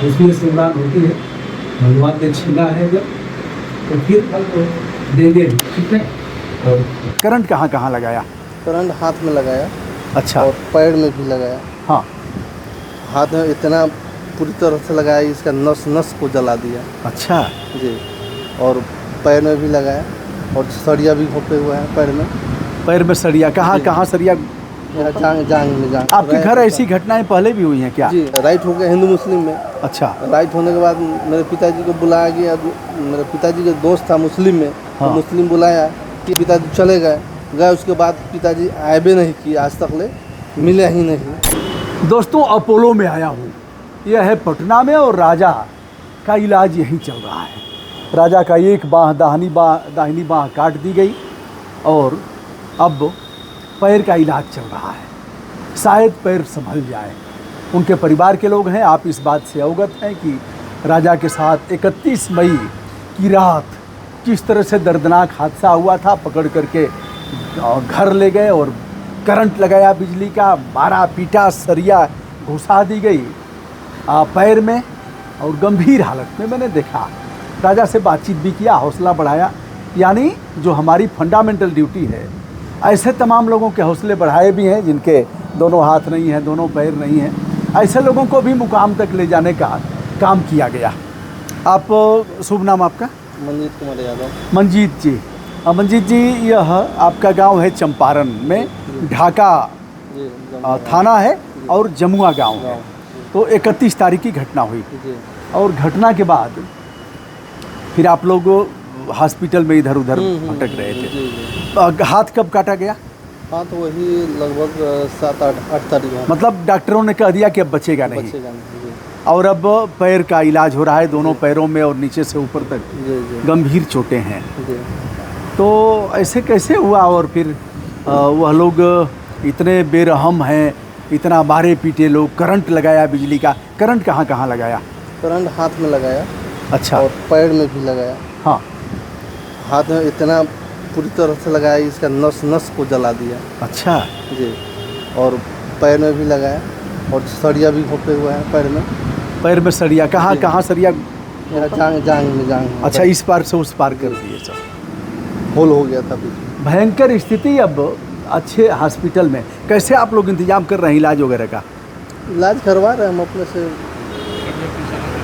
उसमें से उड़ान होती है, भगवान ने छीना है जब, तो फिर फल को देंगे भी, ठीक है। और करंट कहाँ कहाँ लगाया? करंट हाथ में लगाया अच्छा। और पैर में भी लगाया। हाँ। हाथ में इतना पूरी तरह से लगाया, इसका नस नस को जला दिया अच्छा जी। और पैर में भी लगाया और सरिया भी घोपे हुआ है पैर में। पैर में सरिया कहाँ जी। कहाँ सरिया? यहाँ जांग में जांग। आपके घर ऐसी घटनाएं पहले भी हुई हैं क्या? जी, राइट हो गया हिंदू मुस्लिम में। अच्छा। राइट होने के बाद मेरे पिताजी को बुलाया गया। मेरे पिताजी का दोस्त था मुस्लिम में, हाँ। तो मुस्लिम बुलाया कि पिताजी चले गए। उसके बाद पिताजी आए भी नहीं कि आज तक ले मिले ही नहीं। दोस्तों अपोलो में आया हूँ, यह है पटना में, और राजा का इलाज यहीं चल रहा है। राजा का एक बाँह दाहिनी बाँह काट दी गई और अब पैर का इलाज चल रहा है। शायद पैर संभल जाए। उनके परिवार के लोग हैं, आप इस बात से अवगत हैं कि राजा के साथ 31 मई की रात किस तरह से दर्दनाक हादसा हुआ था। पकड़ करके घर ले गए और करंट लगाया बिजली का, मारा पीटा, सरिया घुसा दी गई पैर में, और गंभीर हालत में मैंने देखा। राजा से बातचीत भी किया, हौसला बढ़ाया। यानी जो हमारी फंडामेंटल ड्यूटी है, ऐसे तमाम लोगों के हौसले बढ़ाए भी हैं जिनके दोनों हाथ नहीं हैं, दोनों पैर नहीं हैं। ऐसे लोगों को भी मुकाम तक ले जाने का काम किया गया। आप शुभ नाम आपका? मंजीत कुमार यादव। मंजीत जी। मंजीत जी, यह आपका गांव है चंपारण में, ढाका थाना है और जमुआ गांव है। तो 31 तारीख की घटना हुई और घटना के बाद फिर आप लोग हॉस्पिटल में इधर उधर भटक रहे थे। हाथ कब काटा गया? हाँ, तो वही लगभग 7-8 तारीख। मतलब डॉक्टरों ने कह दिया कि अब बचेगा नहीं, बचेगा नहीं। और अब पैर का इलाज हो रहा है, दोनों पैरों में और नीचे से ऊपर तक गंभीर चोटें हैं। तो ऐसे कैसे हुआ? और फिर वह लोग इतने बेरहम हैं, इतना मारे पीटे लोग, करंट लगाया बिजली का। करंट कहाँ कहाँ लगाया? करंट हाथ में लगाया। अच्छा। और पैर में भी लगाया। हाँ। हाथ में इतना पूरी तरह से लगाया, इसका नस नस को जला दिया। अच्छा जी। और पैर में भी लगाया और सरिया भी घोपे हुआ है पैर में। पैर में सरिया कहाँ कहाँ? सरिया यहाँ जांग में जांग। अच्छा, इस पार से उस पार कर दिए सब। होल हो गया था। भयंकर स्थिति। अब अच्छे हॉस्पिटल में कैसे आप लोग इंतजाम कर रहे हैं इलाज वगैरह का? इलाज करवा रहे हैं हम अपने से।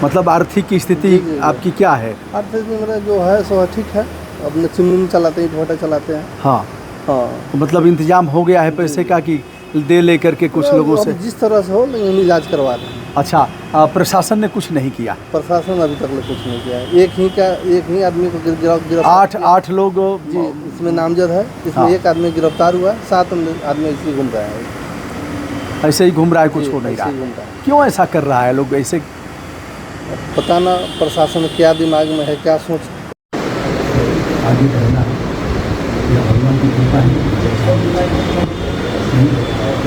मतलब आर्थिक स्थिति आपकी क्या है? आर्थिक में मेरा जो है सो ठीक है। अपने चिमनी चलाते हैं, इटभाटा चलाते हैं। हाँ हाँ। तो मतलब इंतजाम हो गया है पैसे का कि दे लेकर के कुछ लोगों से? जिस तरह से हो, लेकिन इलाज करवा रहे हैं। अच्छा, प्रशासन ने कुछ नहीं किया? प्रशासन अभी तक कुछ नहीं किया है। एक ही आदमी को गिरफ्तार। आठ लोग जी, इसमें नामजद है। इसमें हाँ। एक आदमी गिरफ्तार हुआ, 7 आदमी ऐसे ही घूम रहा है। ऐसे ही घूम रहा है, कुछ हो नहीं रहा। क्यों ऐसा कर रहा है लोग ऐसे? पता ना प्रशासन क्या दिमाग में है, क्या सोच। आगे बढ़ना या भगवान की कृपा है,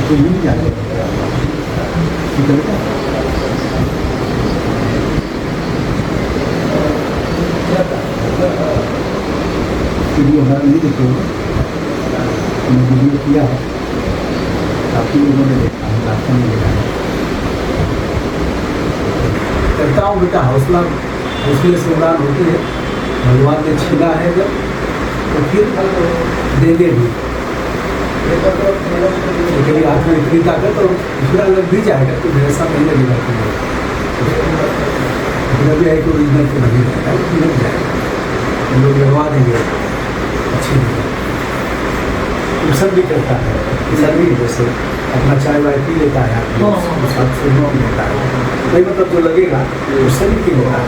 तो मिल जाए। ठीक है। वीडियो हमारा नहीं देखे होगा, हमने वीडियो किया है, काफ़ी लोगों ने देखा है, रास्ता में देखा है। करता हूँ बेटा, हौसले से उड़ान होती है, भगवान ने छीना है जब, तो फिर फल को देंगे भी। कभी हाथ में इतनी ताकत और दूसरा लग भी जाएगा तो ऐसा नहीं लगेगा कि भी है कि ओरिजिनल तो नहीं रहेगा, लग जाएगा। हम लोग लगवा देंगे अच्छी ट्यूशन भी करता है, ट्यूशन भी जैसे अपना चाय वाय पी लेता है, साथ से लेता है, नहीं मतलब जो लगेगा उससे भी पी लेता है।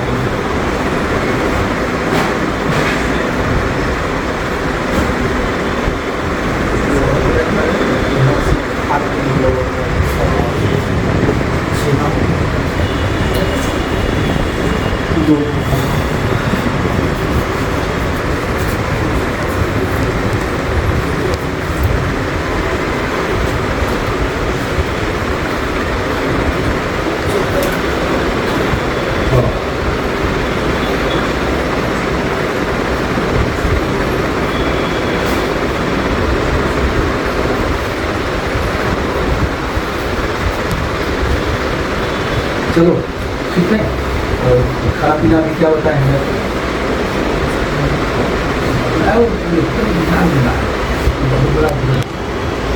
चलो ठीक है। और खाना पीना भी क्या होता है बहुत बड़ा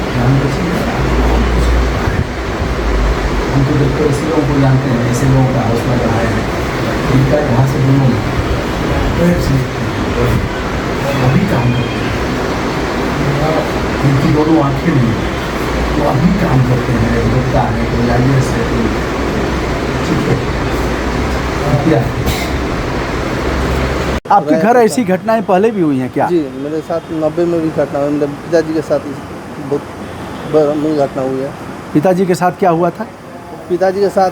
ध्यान हम तो देखते ऐसे लोगों को जानते हैं, ऐसे लोगों का हौसला बढ़ाया है इनका यहाँ से दोनों अभी काम करते हैं, इनकी दोनों आंखें नहीं वो अभी काम करते हैं, लगता है कोई IAS है कोई, ठीक है क्या है? आपके घर ऐसी घटनाएं पहले भी हुई हैं क्या? जी, मेरे साथ 90 में भी घटना हुई, मेरे पिताजी के साथ बहुत बड़ी घटना हुई है। पिताजी के साथ क्या हुआ था? पिताजी के साथ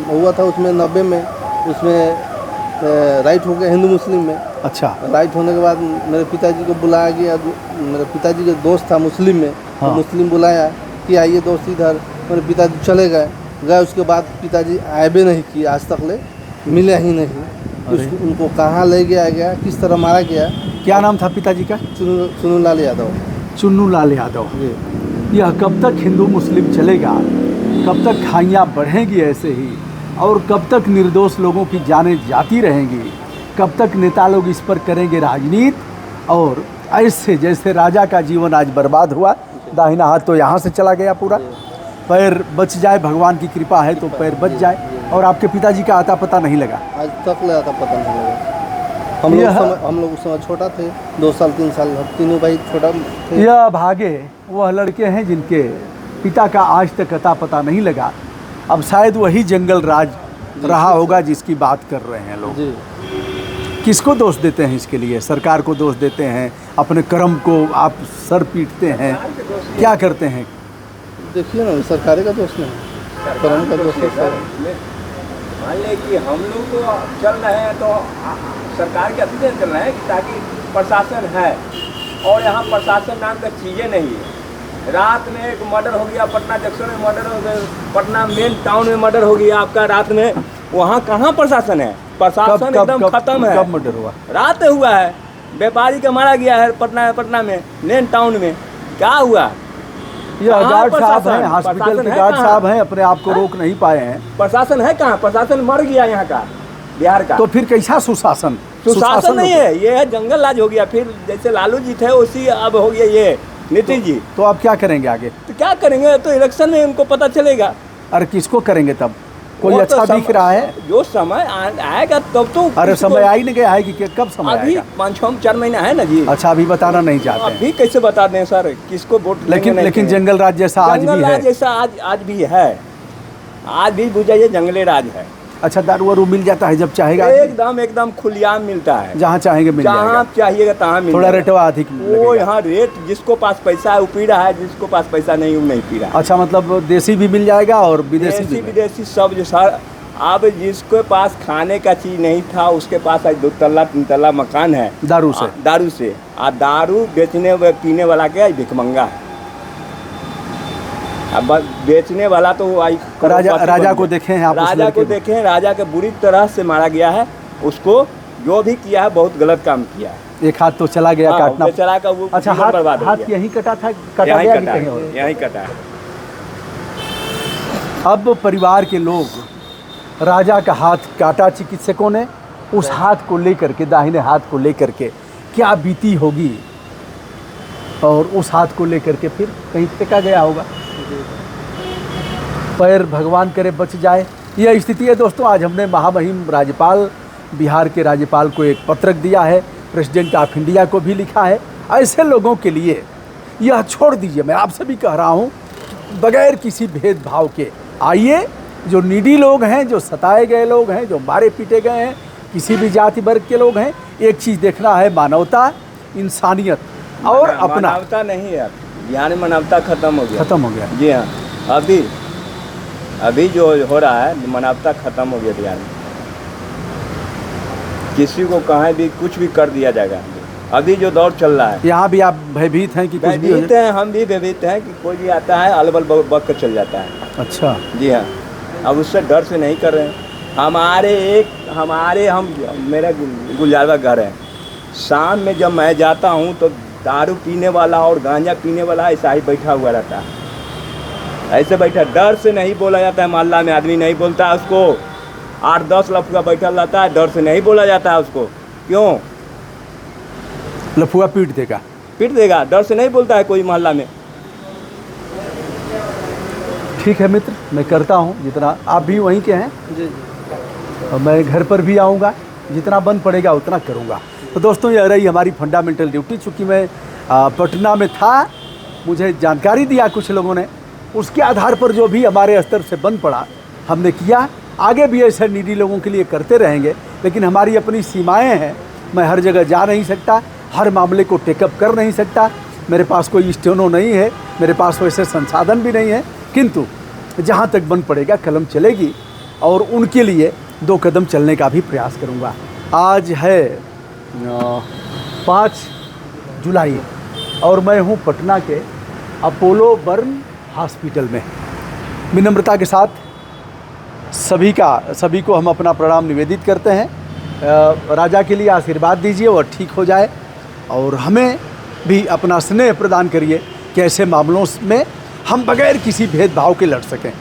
हुआ था उसमें 90 में, उसमें राइट हो गया हिंदू मुस्लिम में। अच्छा। राइट होने के बाद मेरे पिताजी को बुलाया गया, मेरे पिताजी के दोस्त था मुस्लिम में, हाँ। तो मुस्लिम बुलाया कि आइए दोस्त इधर, मेरे पिताजी चले गए। उसके बाद पिताजी आए भी नहीं किए, आज तक ले मिले ही नहीं। उनको कहाँ ले गया, किस तरह मारा गया। क्या नाम था पिताजी का? चुन्नूलाल यादव। चुन्नूलाल यादव। जी। यह कब तक हिंदू मुस्लिम चलेगा, कब तक खाइयाँ बढ़ेंगी ऐसे ही, और कब तक निर्दोष लोगों की जानें जाती रहेंगी, कब तक नेता लोग इस पर करेंगे राजनीति। और ऐसे जैसे राजा का जीवन आज बर्बाद हुआ, दाहिना हाथ तो यहाँ से चला गया पूरा, पैर बच जाए, भगवान की कृपा है तो पैर बच जाए, और आपके पिताजी का आता पता नहीं लगा। आज तक ले आता पता नहीं लगा। हम लोग उस समय छोटा थे, 2 साल 3 साल, तीनों भाई छोटा थे। यह भागे वह लड़के हैं जिनके पिता का आज तक अता पता नहीं लगा। अब शायद वही जंगल राज रहा होगा जिसकी बात कर रहे हैं लोग। जी। किसको दोष देते हैं इसके लिए? सरकार को दोष देते हैं, अपने कर्म को आप सर पीटते हैं, क्या करते हैं? देखिए ना, सरकार का दोष नहीं, कर्म का दोष है। मान लें कि हम लोग तो चल रहे हैं तो सरकार के अधीन चल रहे हैं कि ताकि प्रशासन है, और यहाँ प्रशासन नाम का चीज़ें नहीं है। रात में एक मर्डर हो गया, पटना जंक्शन में मर्डर हो गया, पटना मेन टाउन में मर्डर हो गया आपका रात में, वहाँ कहाँ प्रशासन है? प्रशासन एकदम खत्म है। कब मर्डर हुआ? रात हुआ है, व्यापारी का मारा गया है पटना में मेन टाउन में। क्या हुआ? यह गार्ड साहब हैं, हॉस्पिटल के गार्ड साहब हैं, अपने आप को रोक नहीं पाए हैं। प्रशासन है कहाँ? प्रशासन मर गया यहाँ का, बिहार का। तो फिर कैसा सुशासन? सुशासन नहीं है, ये है जंगल राज हो गया। फिर जैसे लालू जी थे उसी अब हो गया ये नीतीश जी। तो आप क्या करेंगे आगे? तो क्या करेंगे? तो इलेक्शन में उनको पता चलेगा। अरे किसको करेंगे तब? कोई वो अच्छा तो दिख रहा है? जो समय आएगा तब तो। अरे समय आ ही नहीं गया है कि कब समय अभी आएगा? 5-4 महीना है ना जी। अच्छा, अभी बताना नहीं चाहते हैं। अभी कैसे बता दें सर, किसको वोट देंगे? लेकिन जंगल राज जैसा आज भी जंगल है। राज जैसा आज भी है, आज भी बुझाइए जंगले राज है। अच्छा, दारू वारू मिल जाता है जब चाहेगा? एकदम खुलियाम मिलता है, जहाँ चाहेंगे मिल जाएगा। जहाँ चाहिएगा तहाँ मिल थोड़ा जाएगा। रेटवा अधिक वो लगेगा। यहाँ रेट, जिसको पास पैसा है वो पी रहा है, जिसको पास पैसा नहीं वो नहीं पी रहा है। अच्छा, मतलब देसी भी मिल जाएगा और विदेशी भी? विदेशी सब जो सर, अब जिसके पास खाने का चीज नहीं था उसके पास आज 2 तल्ला 3 तल्ला मकान है दारू से। दारू बेचने पीने वाला क्या भिखमंगा है। अब बेचने वाला तो राजा को देखे हैं आप? राजा को देखे हैं, राजा के बुरी तरह से मारा गया है। उसको जो भी किया है बहुत गलत काम किया है। एक हाथ तो चला गया, काटना चला का वो। अच्छा, हाथ यहीं कटा था? यहीं कटा है। अब परिवार के लोग, राजा का हाथ काटा चिकित्सकों ने, उस हाथ को लेकर के, दाहिने हाथ को लेकर के क्या बीती होगी, और उस हाथ को लेकर के फिर कहीं फेंका गया होगा। पैर भगवान करे बच जाए, यह स्थिति है दोस्तों। आज हमने महामहिम राज्यपाल, बिहार के राज्यपाल को एक पत्रक दिया है, प्रेसिडेंट ऑफ इंडिया को भी लिखा है। ऐसे लोगों के लिए यह छोड़ दीजिए, मैं आपसे भी कह रहा हूँ, बगैर किसी भेदभाव के आइए। जो नीडी लोग हैं, जो सताए गए लोग हैं, जो मारे पीटे गए हैं, किसी भी जाति वर्ग के लोग हैं, एक चीज़ देखना है, मानवता, इंसानियत और अपना। मानवता नहीं है बिहार में, मानवता खत्म हो गया। जी हाँ, अभी जो हो रहा है मानवता खत्म हो गया बिहार में। किसी को कहीं भी कुछ भी कर दिया जाएगा। अभी जो दौर चल रहा है, यहाँ भी आप भयभीत हैं कि कुछ भी भयभीत हैं? हम भी भयभीत हैं कि कोई भी आता है अलबल बक कर चल जाता है। अच्छा। जी हाँ, अब उससे डर से नहीं कर रहे हैं। मेरा गुलजारवा घर है, शाम में जब मैं जाता हूँ तो दारू पीने वाला और गांजा पीने वाला ऐसा ही बैठा हुआ रहता है। ऐसे बैठा, डर से नहीं बोला जाता है। मोहल्ला में आदमी नहीं बोलता उसको 8-10 लफुआ बैठल रहता है, डर से नहीं बोला जाता है उसको। क्यों? लफुआ पीट देगा। पीट देगा, डर से नहीं बोलता है कोई मोहल्ला में। ठीक है मित्र, मैं करता हूँ जितना। आप भी वहीं के हैं? जी और मैं घर पर भी आऊँगा, जितना बन पड़ेगा उतना करूँगा। तो दोस्तों, ये रही हमारी फंडामेंटल ड्यूटी। चूँकि मैं पटना में था, मुझे जानकारी दिया कुछ लोगों ने, उसके आधार पर जो भी हमारे स्तर से बन पड़ा हमने किया। आगे भी ऐसे नीडी लोगों के लिए करते रहेंगे, लेकिन हमारी अपनी सीमाएं हैं। मैं हर जगह जा नहीं सकता, हर मामले को टेकअप कर नहीं सकता। मेरे पास कोई स्टेनो नहीं है, मेरे पास वैसे संसाधन भी नहीं है, किंतु जहाँ तक बन पड़ेगा कलम चलेगी और उनके लिए 2 कदम चलने का भी प्रयास करूँगा। आज है 5 जुलाई और मैं हूँ पटना के अपोलो बर्न हॉस्पिटल में। विनम्रता के साथ सभी को हम अपना प्रणाम निवेदित करते हैं। राजा के लिए आशीर्वाद दीजिए, वह ठीक हो जाए, और हमें भी अपना स्नेह प्रदान करिए कि ऐसे मामलों में हम बगैर किसी भेदभाव के लड़ सकें।